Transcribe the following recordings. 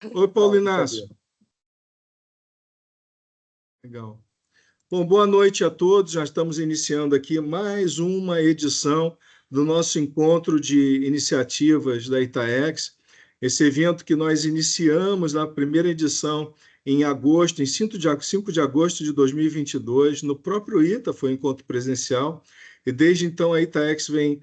Oi, Paulo Salve, Inácio. Fabiano. Legal. Bom, boa noite a todos. Já estamos iniciando aqui mais uma edição do nosso encontro de iniciativas da Itaex. Esse evento que nós iniciamos na primeira edição em agosto, em 5 de agosto de 2022, no próprio ITA, foi um encontro presencial, e desde então a Itaex vem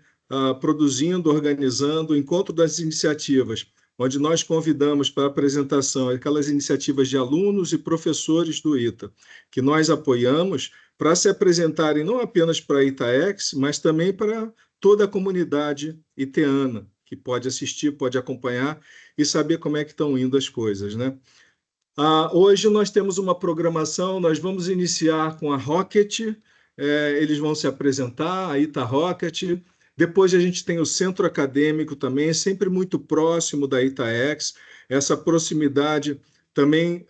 produzindo, organizando o encontro das iniciativas, onde nós convidamos para a apresentação aquelas iniciativas de alunos e professores do ITA que nós apoiamos para se apresentarem não apenas para a Itaex, mas também para toda a comunidade iteana, que pode assistir, pode acompanhar e saber como é que estão indo as coisas, né? Hoje nós temos uma programação, nós vamos iniciar com a Rocket, eles vão se apresentar, a Ita Rocket. Depois a gente tem o centro acadêmico também, sempre muito próximo da Itaex. Essa proximidade também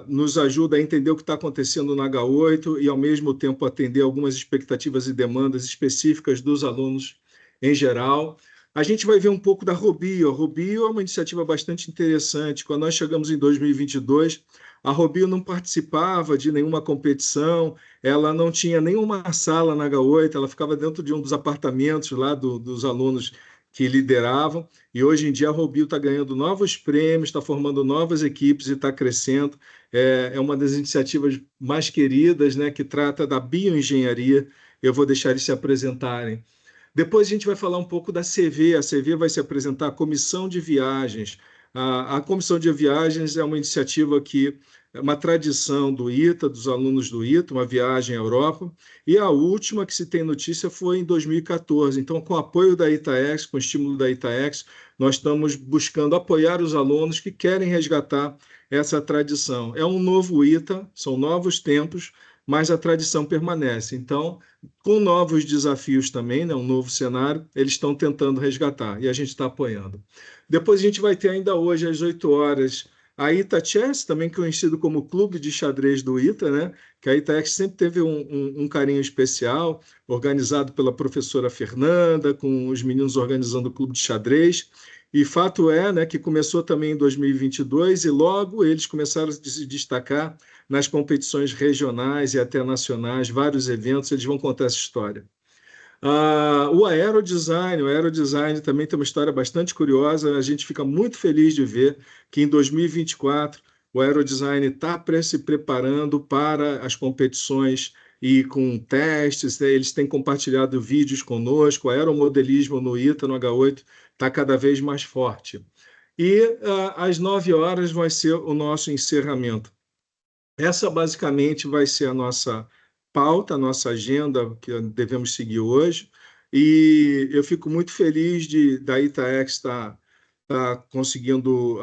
nos ajuda a entender o que está acontecendo na H8 e, ao mesmo tempo, atender algumas expectativas e demandas específicas dos alunos em geral. A gente vai ver um pouco da Robio. A Robio é uma iniciativa bastante interessante. Quando nós chegamos em 2022, a Robio não participava de nenhuma competição, ela não tinha nenhuma sala na H8, ela ficava dentro de um dos apartamentos lá dos alunos que lideravam, e hoje em dia a Robio está ganhando novos prêmios, está formando novas equipes e está crescendo. É uma das iniciativas mais queridas, né, que trata da bioengenharia. Eu vou deixar eles se apresentarem. Depois a gente vai falar um pouco da CV. A CV vai se apresentar a Comissão de Viagens. A Comissão de Viagens é uma iniciativa que é uma tradição do ITA, dos alunos do ITA, uma viagem à Europa. E a última que se tem notícia foi em 2014. Então, com o apoio da Itaex, com o estímulo da Itaex, nós estamos buscando apoiar os alunos que querem resgatar essa tradição. É um novo ITA, são novos tempos, mas a tradição permanece. Então, com novos desafios também, né, um novo cenário, eles estão tentando resgatar e a gente está apoiando. Depois a gente vai ter ainda hoje, às 8 horas, a Ita Chess, também conhecido como Clube de Xadrez do Ita, né? Que a Itaex sempre teve um carinho especial, organizado pela professora Fernanda, com os meninos organizando o Clube de Xadrez. E fato é, né, que começou também em 2022 e logo eles começaram a se destacar nas competições regionais e até nacionais, vários eventos, eles vão contar essa história. O Aerodesign também tem uma história bastante curiosa. A gente fica muito feliz de ver que em 2024 o Aerodesign está se preparando para as competições e com testes, né? Eles têm compartilhado vídeos conosco. O aeromodelismo no ITA, no H8, está cada vez mais forte. E às 9 horas vai ser o nosso encerramento. Essa basicamente vai ser a nossa pauta, a nossa agenda que devemos seguir hoje. E eu fico muito feliz da Itaex estar conseguindo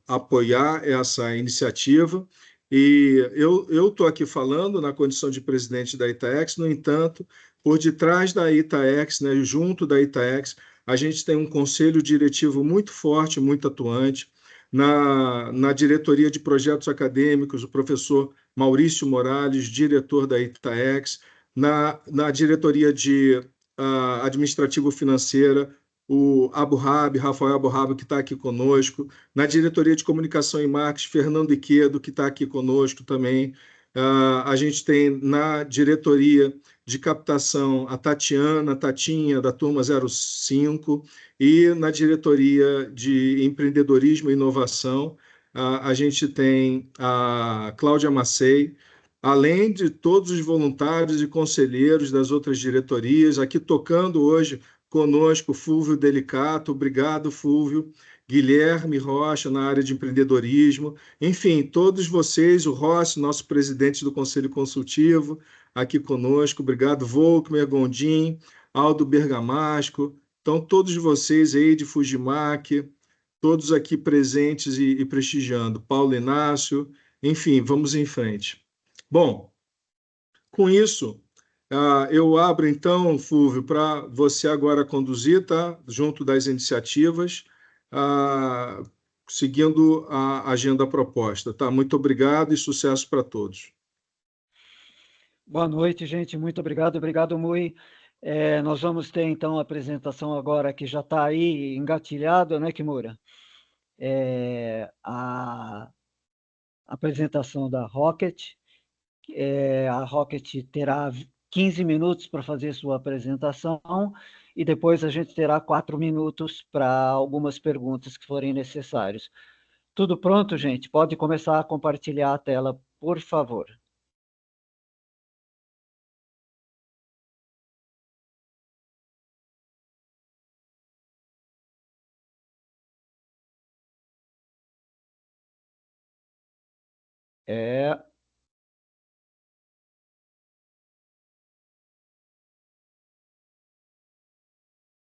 apoiar essa iniciativa. E eu estou aqui falando na condição de presidente da Itaex, no entanto, por detrás da Itaex, né, junto da Itaex, a gente tem um conselho diretivo muito forte, muito atuante na diretoria de projetos acadêmicos, o professor Maurício Morales, diretor da Itaex, na diretoria de administrativo-financeira, o Rafael Abu Rab, que está aqui conosco, na diretoria de comunicação e marketing, Fernando Iquedo, que está aqui conosco também. A gente tem na diretoria de captação a Tatinha, da turma 05, e na diretoria de empreendedorismo e inovação, a gente tem a Cláudia Macei, além de todos os voluntários e conselheiros das outras diretorias, aqui tocando hoje conosco, Fúvio Delicato, obrigado, Fúvio, Guilherme Rocha, na área de empreendedorismo, enfim, todos vocês, o Rossi, nosso presidente do Conselho Consultivo, aqui conosco, obrigado, Volkmer, Gondim, Aldo Bergamasco, então, todos vocês aí de Fujimac, todos aqui presentes e prestigiando, Paulo Inácio, enfim, vamos em frente. Bom, com isso, eu abro então, Fúvio, para você agora conduzir, tá? Junto das iniciativas, ah, seguindo a agenda proposta, tá? Muito obrigado e sucesso para todos. Boa noite, gente. Muito obrigado. Obrigado, Mui. Nós vamos ter, então, a apresentação agora que já está aí engatilhada, né, Kimura? a apresentação da Rocket. A Rocket terá 15 minutos para fazer sua apresentação e depois a gente terá 4 minutos para algumas perguntas que forem necessárias. Tudo pronto, gente? Pode começar a compartilhar a tela, por favor.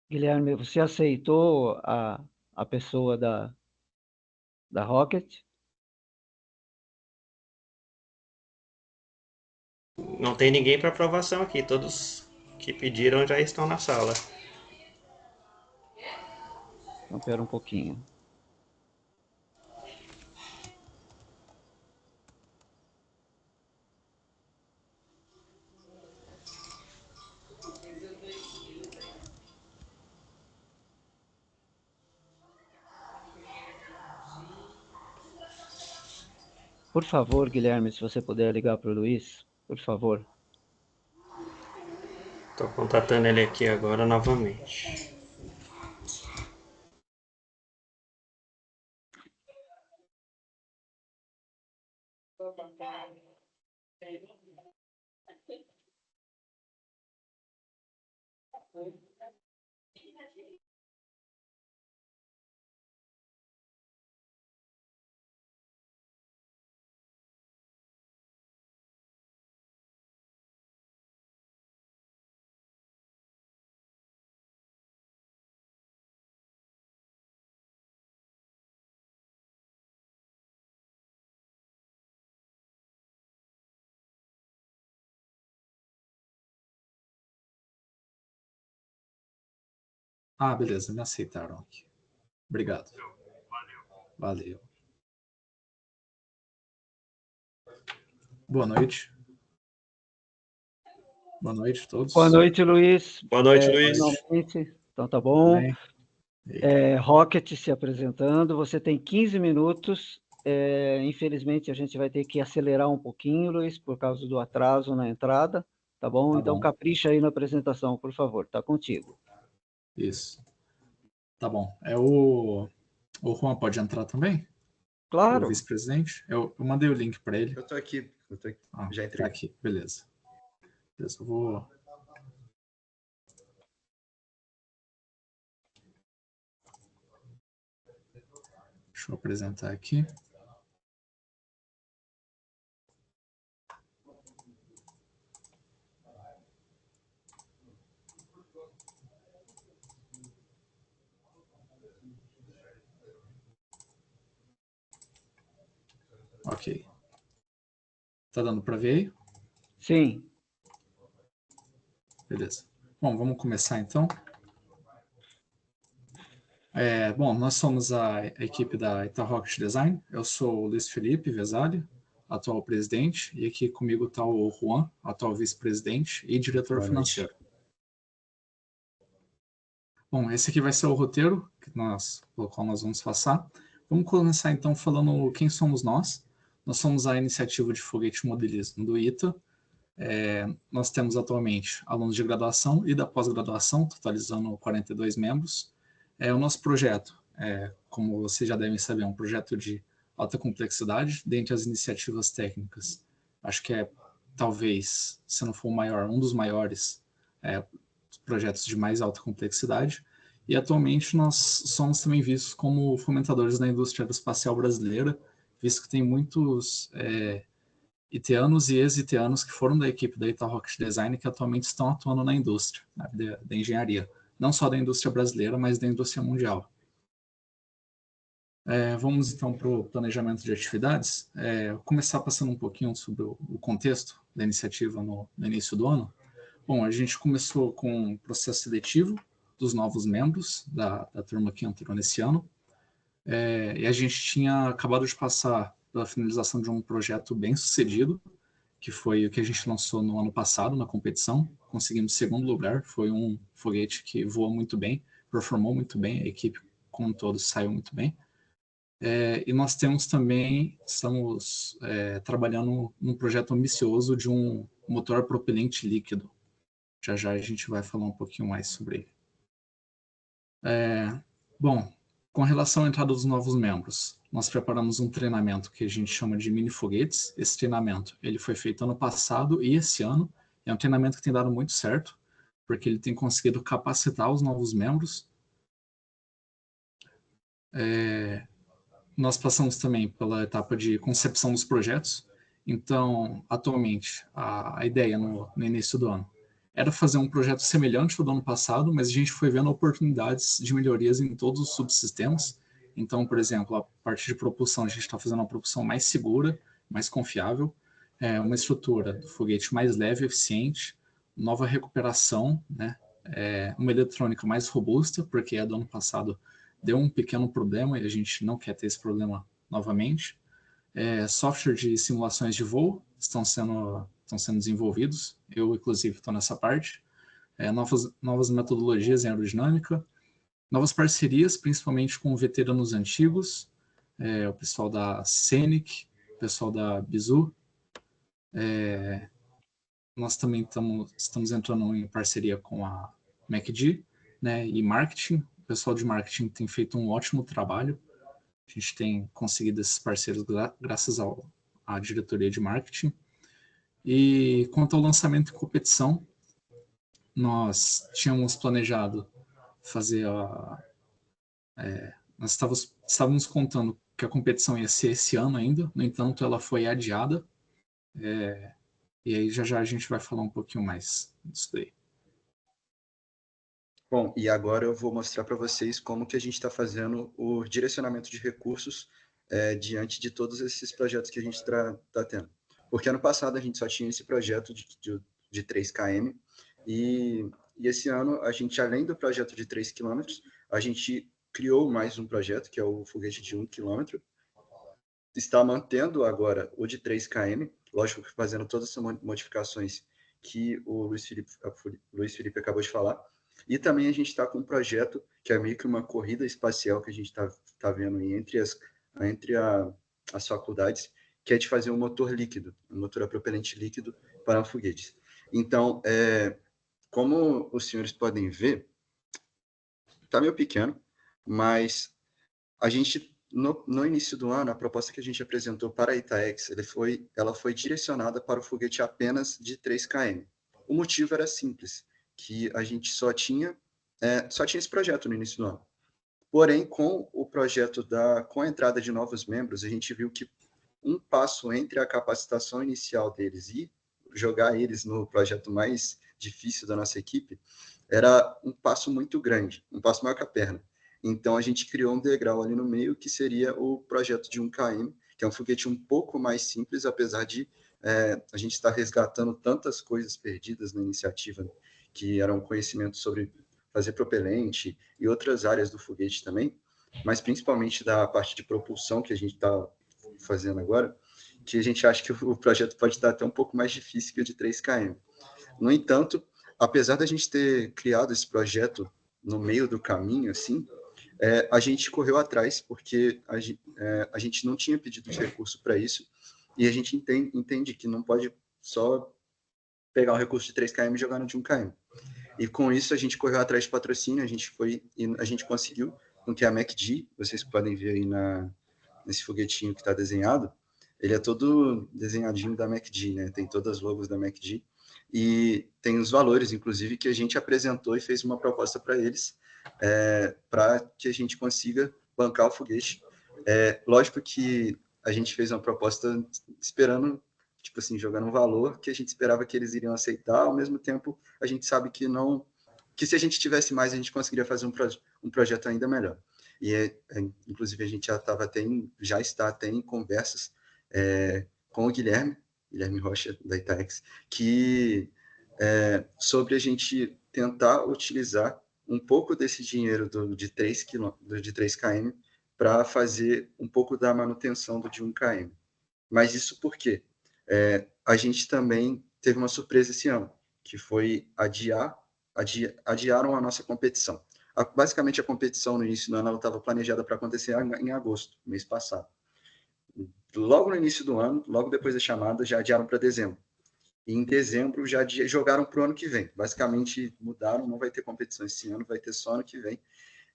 Guilherme, você aceitou a pessoa da Rocket? Não tem ninguém para aprovação aqui. Todos que pediram já estão na sala. Então, espera um pouquinho. Por favor, Guilherme, se você puder ligar para o Luiz, por favor. Estou contatando ele aqui agora novamente. Ah, beleza, me aceitaram aqui. Obrigado. Valeu. Boa noite. Boa noite a todos. Boa noite, Luiz. Boa noite, Luiz. Finalmente. Então tá bom. Rocket se apresentando. Você tem 15 minutos. Infelizmente, a gente vai ter que acelerar um pouquinho, Luiz, por causa do atraso na entrada. Tá bom? Tá então, bom. capricha aí na apresentação, por favor. Tá contigo. Isso. Tá bom. O Juan pode entrar também? Claro. O vice-presidente? Eu mandei o link para ele. Eu estou aqui. Ah, já entrei. Tá aqui, beleza. Beleza, eu vou... Deixa eu apresentar aqui. Ok. Tá dando para ver aí? Sim. Beleza. Bom, vamos começar então. Bom, nós somos a equipe da Itarocket Design. Eu sou o Luiz Felipe Vesali, atual presidente, e aqui comigo está o Juan, atual vice-presidente e diretor financeiro. Bom, esse aqui vai ser o roteiro pelo qual nós vamos passar. Vamos começar então falando quem somos nós. Nós somos a iniciativa de foguete modelismo do ITA. Nós temos atualmente alunos de graduação e da pós-graduação, totalizando 42 membros. O nosso projeto, como vocês já devem saber, é um projeto de alta complexidade. Dentre as iniciativas técnicas, acho que talvez, se não for o maior, um dos maiores projetos de mais alta complexidade. E atualmente nós somos também vistos como fomentadores da indústria aeroespacial brasileira, visto que tem muitos iteanos e ex-iteanos que foram da equipe da Itarocket Design que atualmente estão atuando na indústria, da engenharia. Não só da indústria brasileira, mas da indústria mundial. Vamos então para o planejamento de atividades. Vou começar passando um pouquinho sobre o contexto da iniciativa no início do ano. Bom, a gente começou com o processo seletivo dos novos membros da turma que entrou nesse ano. E a gente tinha acabado de passar pela finalização de um projeto bem sucedido, que foi o que a gente lançou no ano passado na competição. Conseguimos segundo lugar, foi um foguete que voou muito bem, performou muito bem, a equipe como um todo saiu muito bem. E nós estamos trabalhando num projeto ambicioso de um motor propelente líquido. Já já a gente vai falar um pouquinho mais sobre ele. Bom, com relação à entrada dos novos membros, nós preparamos um treinamento que a gente chama de mini foguetes. Esse treinamento ele foi feito ano passado e esse ano. É um treinamento que tem dado muito certo, porque ele tem conseguido capacitar os novos membros. Nós passamos também pela etapa de concepção dos projetos. Então, atualmente, a ideia no início do ano era fazer um projeto semelhante ao do ano passado, mas a gente foi vendo oportunidades de melhorias em todos os subsistemas. Então, por exemplo, a parte de propulsão, a gente está fazendo uma propulsão mais segura, mais confiável, uma estrutura do foguete mais leve, eficiente, nova recuperação, né? Uma eletrônica mais robusta, porque a do ano passado deu um pequeno problema e a gente não quer ter esse problema novamente. Software de simulações de voo estão sendo desenvolvidos. Eu, inclusive, estou nessa parte. Novas metodologias em aerodinâmica. Novas parcerias, principalmente com veteranos antigos. O pessoal da Scenic, o pessoal da Bizu. Nós também estamos entrando em parceria com a MacD, né, e marketing. O pessoal de marketing tem feito um ótimo trabalho. A gente tem conseguido esses parceiros graças à diretoria de marketing. E quanto ao lançamento em competição, nós tínhamos planejado fazer nós estávamos contando que a competição ia ser esse ano ainda, no entanto, ela foi adiada. E aí já a gente vai falar um pouquinho mais disso daí. Bom, e agora eu vou mostrar para vocês como que a gente está fazendo o direcionamento de recursos diante de todos esses projetos que a gente está tendo. Porque ano passado a gente só tinha esse projeto de 3km e esse ano a gente, além do projeto de 3 km, a gente criou mais um projeto, que é o foguete de 1 km. Está mantendo agora o de 3km, lógico que fazendo todas essas modificações que o Luiz Felipe acabou de falar. E também a gente está com um projeto que é meio que uma corrida espacial que a gente está vendo aí entre as faculdades, que é de fazer um motor líquido, um motor a propelente líquido para foguetes. Então, como os senhores podem ver, está meio pequeno, mas a gente, no início do ano, a proposta que a gente apresentou para a Itaex, ela foi direcionada para o foguete apenas de 3km. O motivo era simples, que a gente só tinha esse projeto no início do ano. Porém, com o projeto com a entrada de novos membros, a gente viu que um passo entre a capacitação inicial deles e jogar eles no projeto mais difícil da nossa equipe era um passo muito grande, um passo maior que a perna. Então, a gente criou um degrau ali no meio, que seria o projeto de 1km, que é um foguete um pouco mais simples, apesar de a gente estar resgatando tantas coisas perdidas na iniciativa, que eram conhecimentos sobre fazer propelente e outras áreas do foguete também, mas principalmente da parte de propulsão que a gente está fazendo agora, que a gente acha que o projeto pode estar até um pouco mais difícil que o de 3km. No entanto, apesar da gente ter criado esse projeto no meio do caminho, assim, a gente correu atrás, porque a gente não tinha pedido de recurso para isso, e a gente entende que não pode só pegar o recurso de 3km e jogar no de 1km. E com isso a gente correu atrás de patrocínio, a gente conseguiu, com que a MacD, vocês podem ver aí nesse foguetinho que está desenhado, ele é todo desenhadinho da MacD, né? Tem todas as logos da MacD, e tem os valores, inclusive, que a gente apresentou e fez uma proposta para eles, para que a gente consiga bancar o foguete. Lógico que a gente fez uma proposta esperando, tipo assim, jogando um valor que a gente esperava que eles iriam aceitar, ao mesmo tempo a gente sabe que se a gente tivesse mais, a gente conseguiria fazer um projeto ainda melhor. E, inclusive, a gente já está até em conversas com o Guilherme Rocha, da Itaex, que sobre a gente tentar utilizar um pouco desse dinheiro de 3km para fazer um pouco da manutenção do de 1km. Mas isso por quê? A gente também teve uma surpresa esse ano, que foi adiaram a nossa competição. basicamente a competição no início do ano estava planejada para acontecer em agosto, mês passado. Logo no início do ano, logo depois da chamada, já adiaram para dezembro. E em dezembro já jogaram para o ano que vem. Basicamente mudaram, não vai ter competição esse ano, vai ter só ano que vem.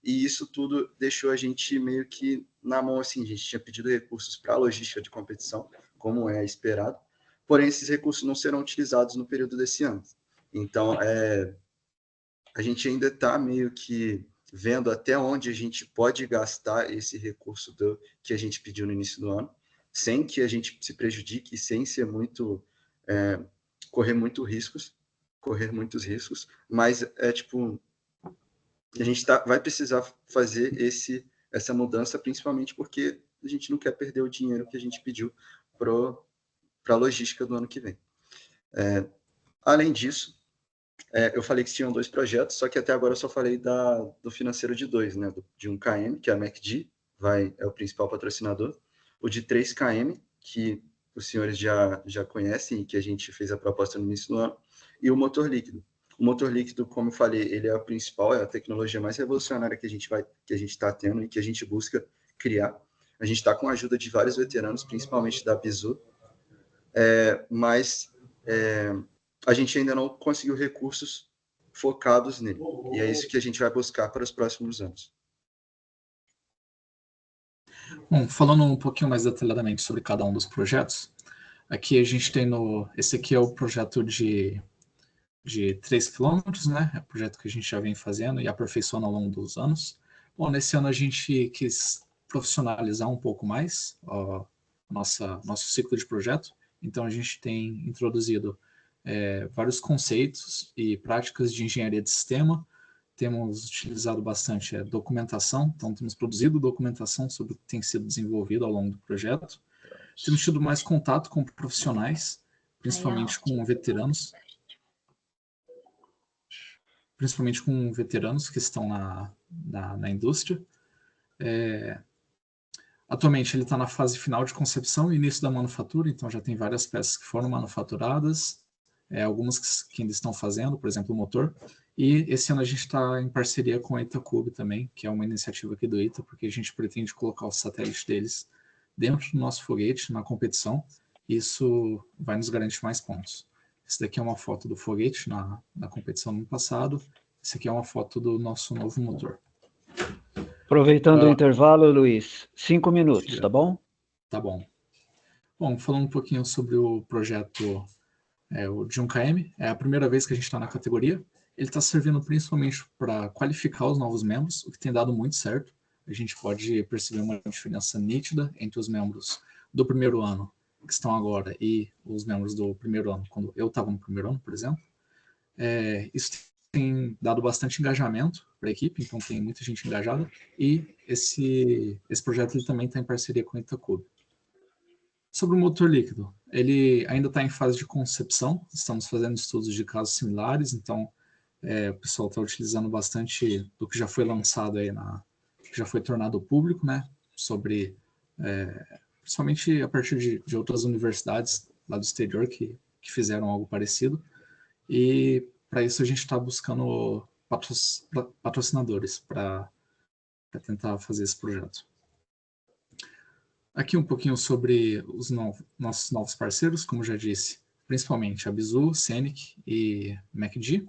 E isso tudo deixou a gente meio que na mão, assim, a gente tinha pedido recursos para a logística de competição, como é esperado, porém esses recursos não serão utilizados no período desse ano. Então, a gente ainda está meio que vendo até onde a gente pode gastar esse recurso que a gente pediu no início do ano, sem que a gente se prejudique, sem ser muito... correr muitos riscos, mas tipo... a gente vai precisar fazer essa mudança, principalmente porque a gente não quer perder o dinheiro que a gente pediu para a logística do ano que vem. Além disso, eu falei que tinham 2 projetos, só que até agora eu só falei do financeiro de 2, né? De 1KM, que é a MACD, é o principal patrocinador, o de 3KM, que os senhores já conhecem e que a gente fez a proposta no início do ano, e o motor líquido. O motor líquido, como eu falei, ele é a principal, é a tecnologia mais revolucionária que a gente está tendo e que a gente busca criar. A gente está com a ajuda de vários veteranos, principalmente da Bizu, mas a gente ainda não conseguiu recursos focados nele. E é isso que a gente vai buscar para os próximos anos. Bom, falando um pouquinho mais detalhadamente sobre cada um dos projetos, aqui a gente tem esse aqui é o projeto de 3 quilômetros, né? É o projeto que a gente já vem fazendo e aperfeiçoando ao longo dos anos. Bom, nesse ano a gente quis profissionalizar um pouco mais nosso ciclo de projeto. Então a gente tem introduzido vários conceitos e práticas de engenharia de sistema. Temos utilizado bastante documentação, então temos produzido documentação sobre o que tem sido desenvolvido ao longo do projeto. Temos tido mais contato com profissionais, principalmente com veteranos. Que estão na indústria. Atualmente ele está na fase final de concepção e início da manufatura, então já tem várias peças que foram manufaturadas, algumas que ainda estão fazendo, por exemplo, o motor. E esse ano a gente está em parceria com a Itacube também, que é uma iniciativa aqui do ITA, porque a gente pretende colocar o satélite deles dentro do nosso foguete, na competição. Isso vai nos garantir mais pontos. Esse daqui é uma foto do foguete na competição no ano passado. Esse aqui é uma foto do nosso novo motor. Aproveitando o intervalo, Luiz, 5 minutos, tá bom? Tá bom. Bom, falando um pouquinho sobre o projeto o de 1KM, é a primeira vez que a gente está na categoria. Ele está servindo principalmente para qualificar os novos membros, o que tem dado muito certo. A gente pode perceber uma diferença nítida entre os membros do primeiro ano, que estão agora, e os membros do primeiro ano, quando eu estava no primeiro ano, por exemplo. Isso tem dado bastante engajamento para a equipe, então tem muita gente engajada, e esse projeto ele também está em parceria com a Itacube. Sobre o motor líquido, ele ainda está em fase de concepção, estamos fazendo estudos de casos similares, então o pessoal está utilizando bastante do que já foi lançado aí, que já foi tornado público, né, sobre, principalmente a partir de outras universidades lá do exterior que fizeram algo parecido, e para isso a gente está buscando patrocinadores para tentar fazer esse projeto. Aqui um pouquinho sobre os nossos novos parceiros, como já disse, principalmente a Bizu, Scenic e MACD.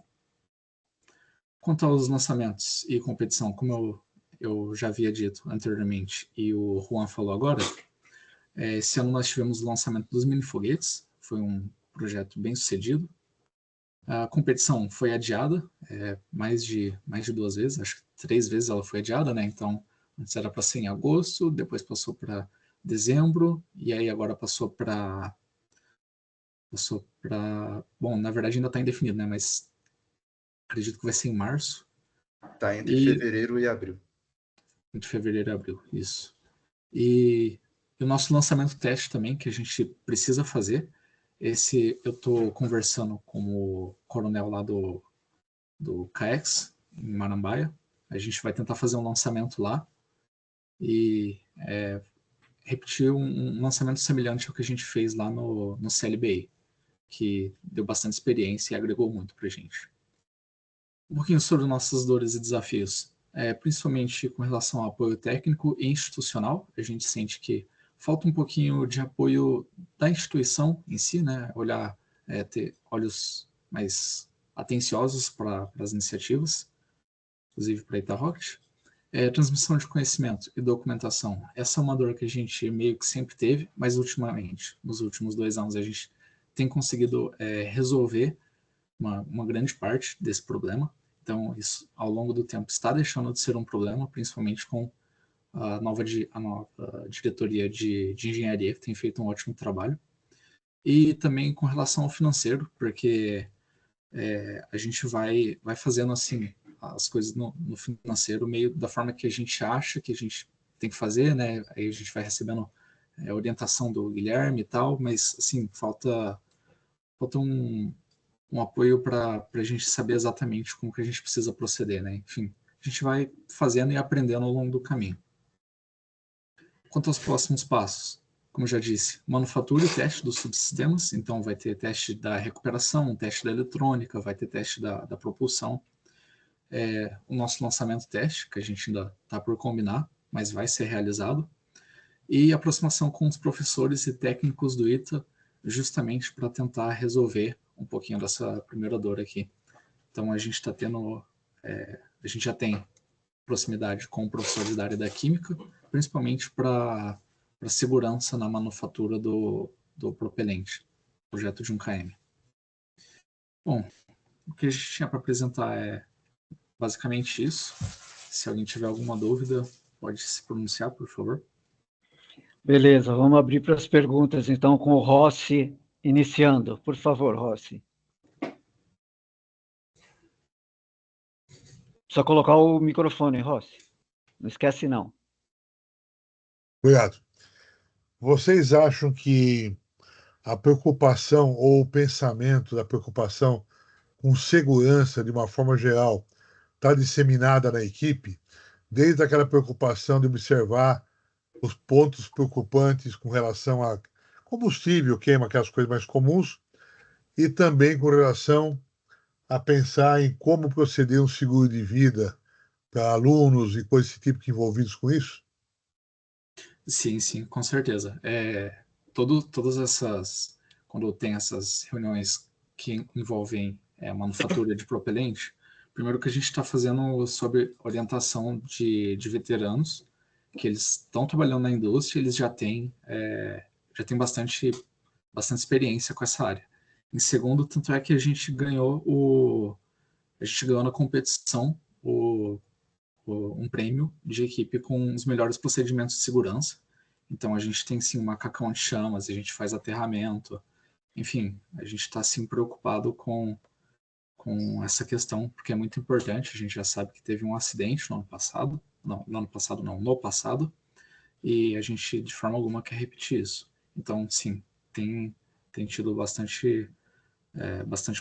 Quanto aos lançamentos e competição, como eu já havia dito anteriormente e o Juan falou agora, esse ano nós tivemos o lançamento dos mini foguetes, foi um projeto bem sucedido. A competição foi adiada mais de 2 vezes, acho que 3 vezes ela foi adiada, né? Então, antes era para ser em agosto, depois passou para dezembro, e aí agora passou para... Bom, na verdade ainda está indefinido, né? Mas acredito que vai ser em março. Está entre fevereiro e abril. Entre fevereiro e abril, isso. E o nosso lançamento teste também, que a gente precisa fazer, eu estou conversando com o coronel lá do CAEX, em Marambaia. A gente vai tentar fazer um lançamento lá e repetir um lançamento semelhante ao que a gente fez lá no CLBI, que deu bastante experiência e agregou muito para a gente. Um pouquinho sobre nossas dores e desafios. principalmente com relação ao apoio técnico e institucional. A gente sente que falta um pouquinho de apoio da instituição em si, né? Ter olhos mais atenciosos para as iniciativas, inclusive para a Itarocket. Transmissão de conhecimento e documentação. Essa é uma dor que a gente meio que sempre teve, mas ultimamente, nos últimos 2 anos, a gente tem conseguido resolver uma grande parte desse problema. Então, isso, ao longo do tempo, está deixando de ser um problema, principalmente com a nova diretoria de engenharia, que tem feito um ótimo trabalho. E também com relação ao financeiro, porque a gente vai fazendo assim as coisas no financeiro meio da forma que a gente acha que a gente tem que fazer, né? Aí a gente vai recebendo orientação do Guilherme e tal, mas assim, falta um apoio para a gente saber exatamente como que a gente precisa proceder, né? Enfim, a gente vai fazendo e aprendendo ao longo do caminho. Quanto aos próximos passos, como eu já disse, manufatura e teste dos subsistemas, então vai ter teste da recuperação, teste da eletrônica, vai ter teste da propulsão, o nosso lançamento teste, que a gente ainda está por combinar, mas vai ser realizado, e aproximação com os professores e técnicos do ITA, justamente para tentar resolver um pouquinho dessa primeira dor aqui. Então a gente está tendo, a gente já tem proximidade com professores da área da química, principalmente para segurança na manufatura do propelente, projeto de 1 km. Bom, o que a gente tinha para apresentar é basicamente isso. Se alguém tiver alguma dúvida, pode se pronunciar, por favor. Beleza, vamos abrir para as perguntas, então, com o Rossi iniciando. Por favor, Rossi. Só colocar o microfone, Rossi. Não esquece, não. Obrigado. Vocês acham que a preocupação ou o pensamento da preocupação com segurança, de uma forma geral, está disseminada na equipe, desde aquela preocupação de observar os pontos preocupantes com relação a combustível, queima, aquelas coisas mais comuns, e também com relação a pensar em como proceder um seguro de vida para alunos e coisas desse tipo que envolvidos com isso? Sim, com certeza. Todas essas, quando tem essas reuniões que envolvem manufatura de propelente, primeiro que a gente está fazendo sobre orientação de veteranos, que eles estão trabalhando na indústria, eles já têm bastante experiência com essa área. Em segundo, tanto é que a gente ganhou na competição um prêmio de equipe com os melhores procedimentos de segurança. Então a gente tem sim macacão de chamas, a gente faz aterramento, enfim, a gente está sim preocupado com essa questão, porque é muito importante. A gente já sabe que teve um acidente no passado, e a gente de forma alguma quer repetir isso. Então sim, tem tido bastante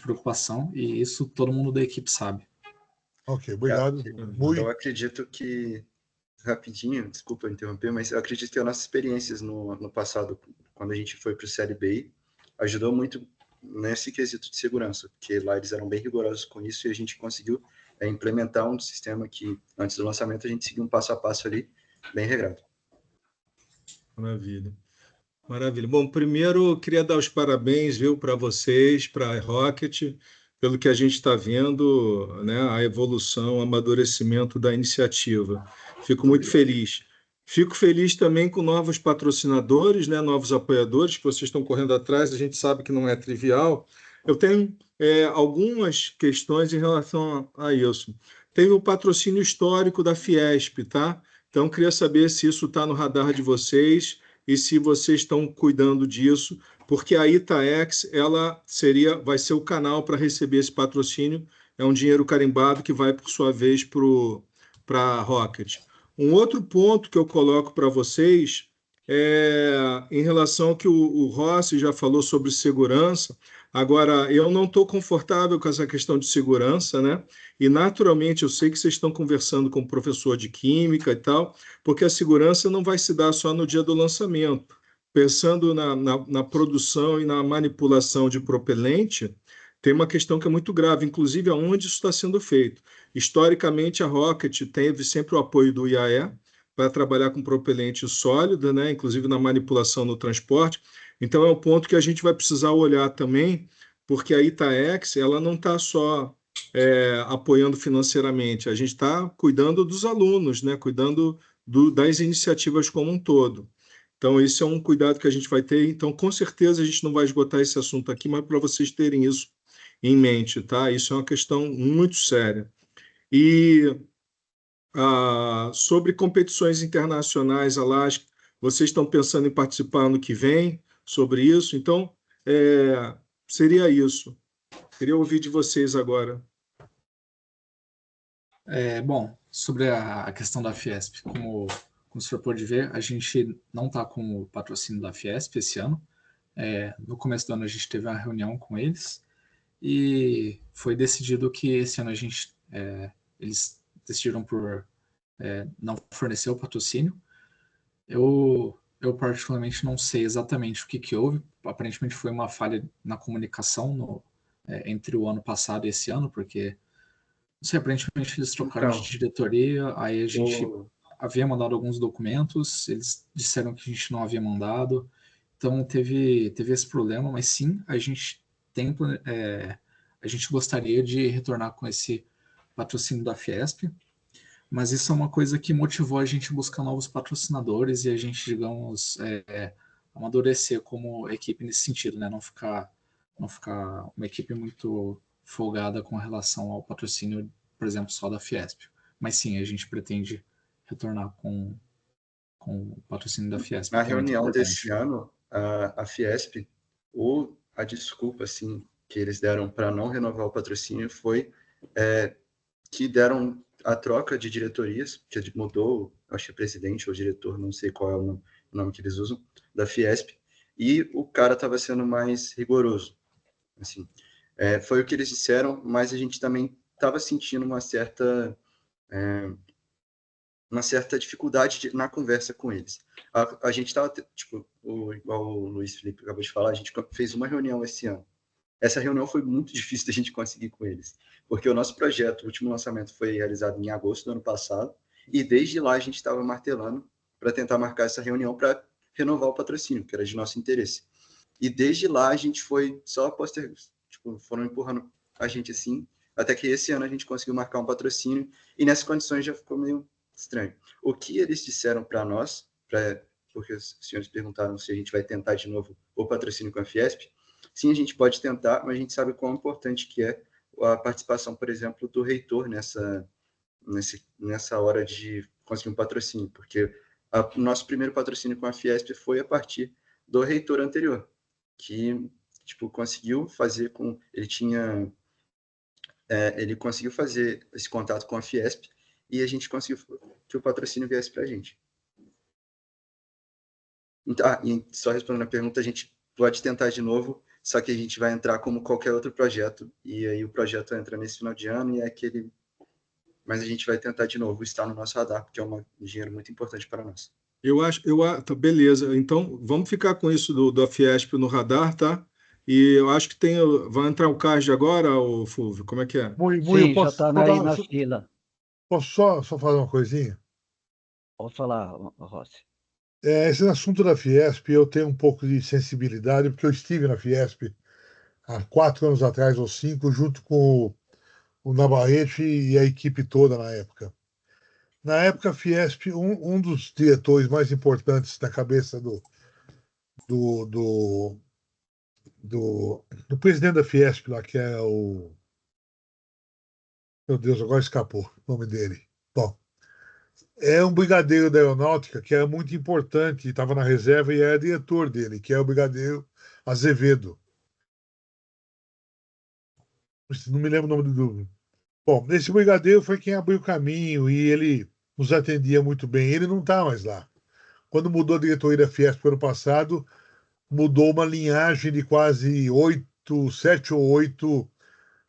preocupação, e isso todo mundo da equipe sabe. Ok, obrigado. Eu acredito que, rapidinho, desculpa interromper, mas eu acredito que as nossas experiências no passado, quando a gente foi para o CLBI, ajudou muito nesse quesito de segurança, porque lá eles eram bem rigorosos com isso e a gente conseguiu implementar um sistema que, antes do lançamento, a gente seguiu um passo a passo ali, bem regrado. Maravilha. Maravilha. Bom, primeiro eu queria dar os parabéns, para vocês, para a Rocket, pelo que a gente está vendo, né, a evolução, o amadurecimento da iniciativa. Fico muito feliz. Fico feliz também com novos patrocinadores, né, novos apoiadores que vocês estão correndo atrás, a gente sabe que não é trivial. Eu tenho algumas questões em relação a isso. Teve o patrocínio histórico da Fiesp, tá? Então, queria saber se isso está no radar de vocês e se vocês estão cuidando disso, porque a Itaex vai ser o canal para receber esse patrocínio. É um dinheiro carimbado que vai, por sua vez, para a Rocket. Um outro ponto que eu coloco para vocês é em relação ao que o Rossi já falou sobre segurança. Agora, eu não estou confortável com essa questão de segurança, né? E, naturalmente, eu sei que vocês estão conversando com o professor de química e tal, porque a segurança não vai se dar só no dia do lançamento. Pensando na produção e na manipulação de propelente, tem uma questão que é muito grave, inclusive aonde isso está sendo feito. Historicamente, a Rocket teve sempre o apoio do IAE para trabalhar com propelente sólido, né, inclusive na manipulação no transporte. Então, é um ponto que a gente vai precisar olhar também, porque a Itaex ela não está só apoiando financeiramente, a gente está cuidando dos alunos, né, cuidando das iniciativas como um todo. Então, esse é um cuidado que a gente vai ter. Então, com certeza, a gente não vai esgotar esse assunto aqui, mas para vocês terem isso em mente, tá? Isso é uma questão muito séria. E sobre competições internacionais, Alaska, vocês estão pensando em participar ano que vem sobre isso? Então, seria isso. Queria ouvir de vocês agora. Bom, sobre a questão da Fiesp, como o senhor pode ver, a gente não está com o patrocínio da Fiesp esse ano. No começo do ano a gente teve uma reunião com eles e foi decidido que esse ano eles decidiram por não fornecer o patrocínio. Eu particularmente não sei exatamente o que houve. Aparentemente foi uma falha na comunicação entre o ano passado e esse ano, porque não sei, aparentemente eles trocaram de diretoria, aí a gente havia mandado alguns documentos, eles disseram que a gente não havia mandado, então teve esse problema, mas sim, a gente gostaria de retornar com esse patrocínio da Fiesp, mas isso é uma coisa que motivou a gente a buscar novos patrocinadores e a gente, digamos, amadurecer como equipe nesse sentido, né? Não ficar uma equipe muito folgada com relação ao patrocínio, por exemplo, só da Fiesp. Mas sim, a gente pretende retornar com o patrocínio da Fiesp. Na reunião desse ano, a Fiesp, a desculpa assim, que eles deram para não renovar o patrocínio foi que deram a troca de diretorias, que mudou, acho que é presidente ou diretor, não sei qual é o nome que eles usam, da Fiesp, e o cara estava sendo mais rigoroso. Assim, foi o que eles disseram, mas a gente também estava sentindo uma certa dificuldade na conversa com eles. A gente estava, tipo, igual o Luiz Felipe acabou de falar, a gente fez uma reunião esse ano. Essa reunião foi muito difícil da gente conseguir com eles, porque o nosso projeto, o último lançamento foi realizado em agosto do ano passado, e desde lá a gente estava martelando para tentar marcar essa reunião para renovar o patrocínio, que era de nosso interesse. E desde lá a gente foi só postergando, tipo, foram empurrando a gente assim, até que esse ano a gente conseguiu marcar um patrocínio, e nessas condições já ficou meio estranho. O que eles disseram para nós, porque os senhores perguntaram se a gente vai tentar de novo o patrocínio com a Fiesp, sim, a gente pode tentar, mas a gente sabe quão importante que é a participação, por exemplo, do reitor nessa hora de conseguir um patrocínio, porque o nosso primeiro patrocínio com a Fiesp foi a partir do reitor anterior, que tipo, conseguiu fazer ele conseguiu fazer esse contato com a Fiesp e a gente conseguiu que o patrocínio viesse para a gente. Então, e só respondendo a pergunta, a gente pode tentar de novo, só que a gente vai entrar como qualquer outro projeto, e aí o projeto entra nesse final de ano e é aquele... Mas a gente vai tentar de novo estar no nosso radar, porque é um dinheiro muito importante para nós. Tá, beleza. Então, vamos ficar com isso da Fiesp no radar, tá? E eu acho que vai entrar o card agora, o Fulvio, como é que é? Sim, já está aí na fila. Posso só falar uma coisinha? Pode falar, Rossi. Esse assunto da Fiesp, eu tenho um pouco de sensibilidade, porque eu estive na Fiesp há 4 anos atrás, ou 5, junto com o Navarrete e a equipe toda na época. Na época, a Fiesp, um dos diretores mais importantes na cabeça do presidente da Fiesp, lá, que é o... Meu Deus, agora escapou o nome dele. Bom, é um brigadeiro da aeronáutica que era muito importante, estava na reserva e era diretor dele, que é o brigadeiro Azevedo. Não me lembro o nome do... Bom, esse brigadeiro foi quem abriu o caminho e ele nos atendia muito bem. Ele não está mais lá. Quando mudou a diretoria da Fiesp ano passado, mudou uma linhagem de quase 7 ou 8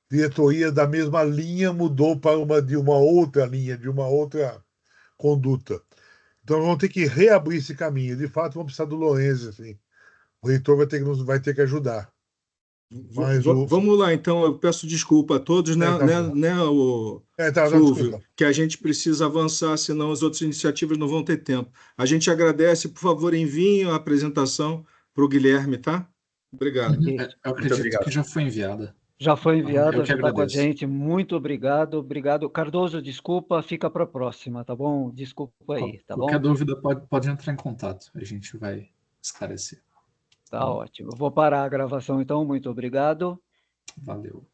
diretorias da mesma linha, mudou para de uma outra linha, de uma outra conduta. Então vamos ter que reabrir esse caminho. De fato, vamos precisar do Lorenzi, assim. O reitor vai ter que ajudar. Mas Vamos lá, então. Eu peço desculpa a todos, né, Fulvio, desculpa. que a gente precisa avançar, senão as outras iniciativas não vão ter tempo. A gente agradece, por favor, enviem a apresentação para o Guilherme, tá? Obrigado. Eu acredito obrigado. que já foi enviada. Já foi enviada, Eu que já está com a agradeço. gente. Muito obrigado, obrigado. Cardoso, desculpa, fica para a próxima, tá bom? Desculpa aí, tá Qualquer bom? dúvida pode entrar em contato, a gente vai esclarecer. Tá ótimo. Vou parar a gravação então, muito obrigado. Valeu.